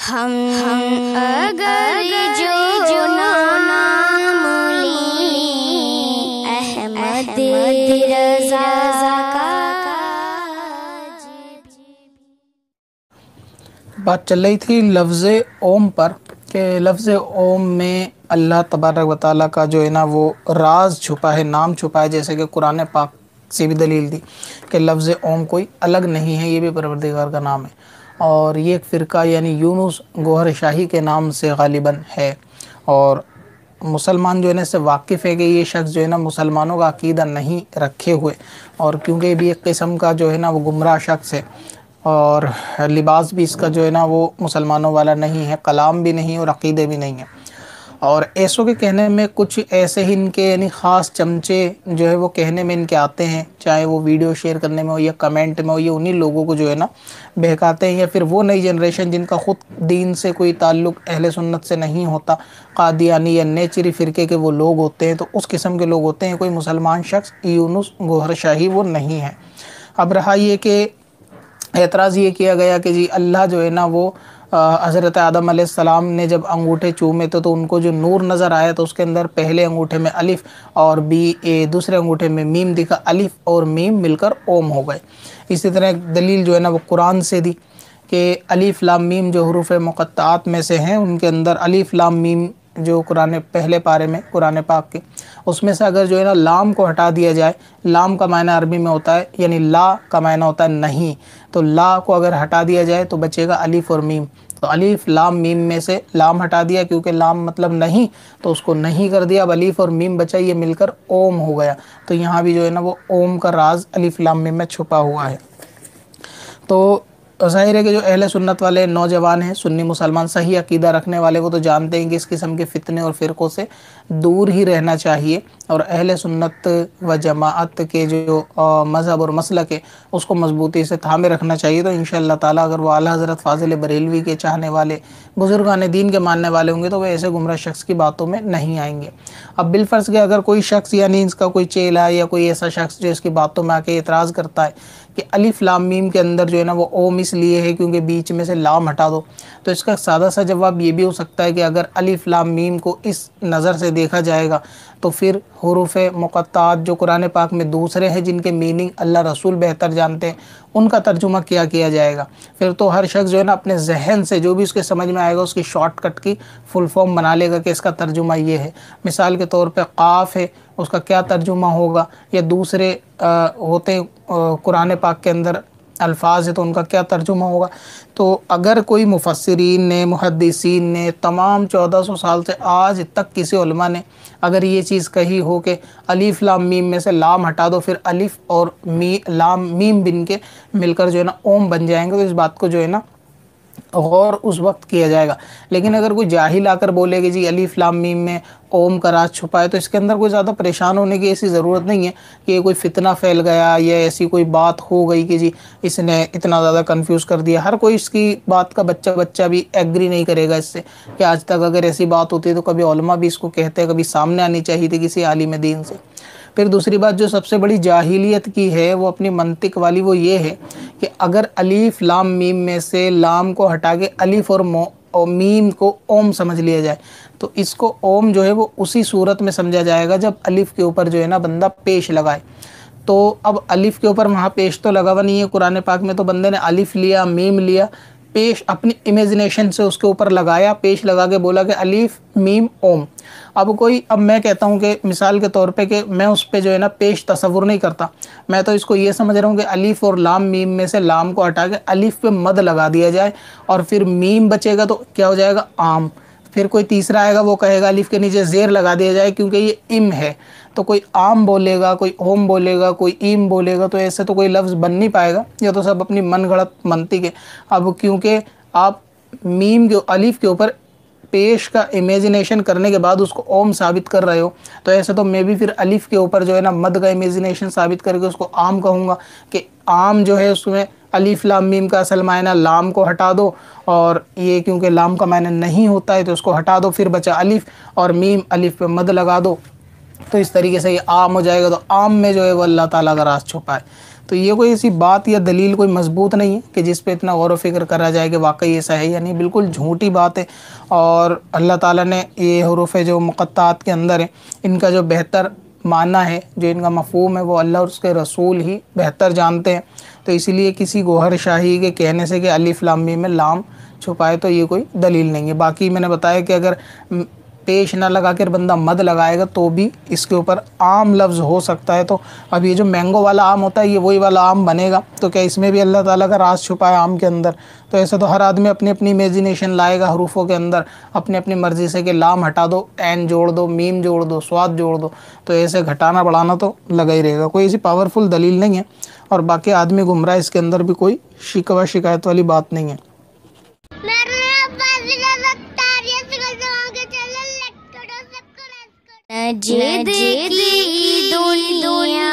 हम अगर जो नाम लें अहमद रज़ा का। बात चल रही थी लफ्ज़ ओम पर कि लफ्ज़ ओम में अल्लाह तबारक व तआला का जो है ना वो राज छुपा है, नाम छुपा है। जैसे कि कुरान पाक से भी दलील दी कि लफ्ज़ ओम कोई अलग नहीं है, ये भी परवरदिगार का नाम है। और ये एक फ़िरका यानी यूनुस गौहर शाही के नाम से गालिबन है। और मुसलमान जो है ना इससे वाकिफ़ है कि ये शख्स जो है ना मुसलमानों का अकीदा नहीं रखे हुए, और क्योंकि ये भी एक किस्म का जो है ना वो गुमराह शख्स है। और लिबास भी इसका जो है ना वो मुसलमानों वाला नहीं है, कलाम भी नहीं और अकीदे भी नहीं है। और ऐसों के कहने में कुछ ऐसे ही इनके यानी ख़ास चमचे जो है वो कहने में इनके आते हैं, चाहे वो वीडियो शेयर करने में हो या कमेंट में हो, ये उन्हीं लोगों को जो है ना बहकाते हैं। या फिर वो नई जनरेशन जिनका ख़ुद दीन से कोई ताल्लुक़ अहले सुन्नत से नहीं होता, कादियानी या नेचरी फ़िरके के वो लोग होते हैं, तो उस किस्म के लोग होते हैं। कोई मुसलमान शख्स यूनुस गौहर शाही वो नहीं है। अब रहा ये कि एतराज़ ये किया गया कि जी अल्लाह जो है ना वो हज़रत आदम अलैहिस्सलाम ने जब अंगूठे चूमे तो उनको जो नूर नज़र आया तो उसके अंदर पहले अंगूठे में अलिफ़ और दूसरे अंगूठे में मीम दिखा, अलिफ़ और मीम मिलकर ओम हो गए। इसी तरह एक दलील जो है ना वो कुरान से दी कि अलिफ़ लाम मीम जो हरूफ मुक़त्तआत में से हैं, उनके अंदर अलिफ़ लाम मीम जो कुरान पहले पारे में कुरान पाक के, उसमें से अगर जो है ना लाम को हटा दिया जाए, लाम का मायना अरबी में होता है यानी ला का मायना होता है नहीं, तो ला को अगर हटा दिया जाए तो बचेगा अलिफ़ और मीम। तो अलिफ़ लाम मीम में से लाम हटा दिया क्योंकि लाम मतलब नहीं, तो उसको नहीं कर दिया, अब अलिफ़ और मीम बचा, ये मिलकर ओम हो गया। तो यहाँ भी जो है ना वो ओम का राज अलिफ़ लाम मीम में छुपा हुआ है। तो ज़ाहिर है कि जो अहले सुन्नत वाले नौजवान हैं, सुन्नी मुसलमान सही अकीदा रखने वाले, वो तो जानते हैं कि इस किस्म के फ़ितने और फ़िरक़ों से दूर ही रहना चाहिए और अहले सुन्नत व जमाअत के जो मज़हब और मसलक है उसको मजबूती से थामे रखना चाहिए। तो इंशाअल्लाह ताला अगर वो आला हज़रत फ़ाज़िल बरेलवी के चाहने वाले, बुज़ुर्गान दीन के मानने वाले होंगे तो वह ऐसे गुमराह शख्स की बातों में नहीं आएंगे। अब बिलफ़र्ज़ के अगर कोई शख्स यानी इसका कोई चेला या कोई ऐसा शख्स जो इसकी बातों में आके एतराज़ करता है कि अलिफ़ लाम मीम के अंदर जो है ना वो ओम इसलिए है क्योंकि बीच में से लाम हटा दो, तो इसका सादा सा जवाब ये भी हो सकता है कि अगर अलिफ़ लाम मीम को इस नज़र से देखा जाएगा तो फिर हुरूफ मुक़त्तआत जो कुरान पाक में दूसरे हैं जिनके मीनिंग अल्लाह रसूल बेहतर जानते हैं, उनका तर्जुमा क्या किया जाएगा। फिर तो हर शख्स जो है ना अपने जहन से जो भी उसके समझ में आएगा उसकी शॉर्टकट की फुल फॉर्म बना लेगा कि इसका तर्जुमा ये है। मिसाल के तौर पे क़ाफ़ है, उसका क्या तर्जुमा होगा, या दूसरे होते कुरान पाक के अंदर अल्फाज है तो उनका क्या तर्जुमा होगा। तो अगर कोई मुफस्सिरीन ने, मुहद्दिसीन ने तमाम 1400 साल से आज तक किसी उलमा ने अगर ये चीज़ कही हो कि अलिफ़ लाम मीम में से लाम हटा दो फिर अलिफ़ और लाम मीम बिन के मिलकर जो है ना ओम बन जाएंगे, तो इस बात को जो है ना गौर उस वक्त किया जाएगा। लेकिन अगर कोई जाहिल आकर बोले कि जी अलिफ़ लाम मीम में ओम का राज छुपा है, तो इसके अंदर कोई ज़्यादा परेशान होने की ऐसी ज़रूरत नहीं है कि ये कोई फितना फैल गया या ऐसी कोई बात हो गई कि जी इसने इतना ज़्यादा कंफ्यूज कर दिया। हर कोई इसकी बात का बच्चा भी एग्री नहीं करेगा इससे कि आज तक अगर ऐसी बात होती है तो कभी उलमा भी इसको कहते हैं, कभी सामने आनी चाहिए थी किसी आलिम दीन से। फिर दूसरी बात जो सबसे बड़ी जाहिलियत की है वो अपनी मंतिक वाली, वो ये है कि अगर अलीफ़ लाम मीम में से लाम को हटा के अलिफ़ और मीम को ओम समझ लिया जाए तो इसको ओम जो है वो उसी सूरत में समझा जाएगा जब अलिफ़ के ऊपर जो है ना बंदा पेश लगाए। तो अब अलिफ़ के ऊपर वहाँ पेश तो लगा हुआ नहीं है कुरान पाक में, तो बंदे ने अलिफ़ लिया, मीम लिया, पेश अपनी इमेजिनेशन से उसके ऊपर लगाया, पेश लगा के बोला कि अलिफ़ मीम ओम। अब मैं कहता हूँ कि मिसाल के तौर पे कि मैं उस पे जो है ना पेश तसव्वुर नहीं करता, मैं तो इसको ये समझ रहा हूँ कि अलिफ़ और लाम मीम में से लाम को हटा के अलिफ़ पे मद लगा दिया जाए और फिर मीम बचेगा तो क्या हो जाएगा, आम। फिर कोई तीसरा आएगा वो कहेगा अलिफ़ के नीचे ज़ेर लगा दिया जाए क्योंकि ये इम है, तो कोई आम बोलेगा, कोई ओम बोलेगा, कोई ईम बोलेगा, तो ऐसे तो कोई लफ्ज़ बन नहीं पाएगा। ये तो सब अपनी मन गढ़ंत मंतिक है। अब क्योंकि आप मीम के अलिफ़ के ऊपर पेश का इमेजिनेशन करने के बाद उसको ओम साबित कर रहे हो, तो ऐसे तो मैं भी फिर अलिफ़ के ऊपर जो है ना मद का इमेजिनेशन साबित करके उसको आम कहूँगा कि आम जो है उसमें अलिफ़ लाम मीम का असल मायना लाम को हटा दो, और ये क्योंकि लाम का मायना नहीं होता है तो उसको हटा दो, फिर बचा अलिफ़ और मीम, अलिफ़ पे मद लगा दो। तो इस तरीके से ये आम हो जाएगा, तो आम में जो है वो अल्लाह ताला का राज छुपा है। तो ये कोई ऐसी बात या दलील कोई मजबूत नहीं है कि जिस पे इतना गौर व फिक्र करा जाए कि वाकई ऐसा है या नहीं, बिल्कुल झूठी बात है। और अल्लाह ताला ने ये हरूफ जो मुक़त्तात के अंदर है, इनका जो बेहतर माना है, जो इनका मफ़हूम है, वो अल्लाह और उसके रसूल ही बेहतर जानते हैं। तो इसीलिए किसी गोहर शाही के कहने से कि अलिफ लाम मीम में लाम छुपाए तो ये कोई दलील नहीं है। बाकी मैंने बताया कि अगर पेश ना लगा कर बंदा मद लगाएगा तो भी इसके ऊपर आम लफ्ज़ हो सकता है। तो अब ये जो मैंगो वाला आम होता है, ये वही वाला आम बनेगा, तो क्या इसमें भी अल्लाह ताला का राज छुपा है आम के अंदर? तो ऐसा तो हर आदमी अपनी अपनी इमेजिनेशन लाएगा हरूफों के अंदर अपनी अपनी मर्ज़ी से कि लाम हटा दो, एन जोड़ दो, मीम जोड़ दो, स्वाद जोड़ दो, तो ऐसे घटाना बढ़ाना तो लगा ही रहेगा। कोई ऐसी पावरफुल दलील नहीं है और बाकी आदमी गुमराह, इसके अंदर भी कोई शिकवा शिकायत वाली बात नहीं है। जिद की दुनिया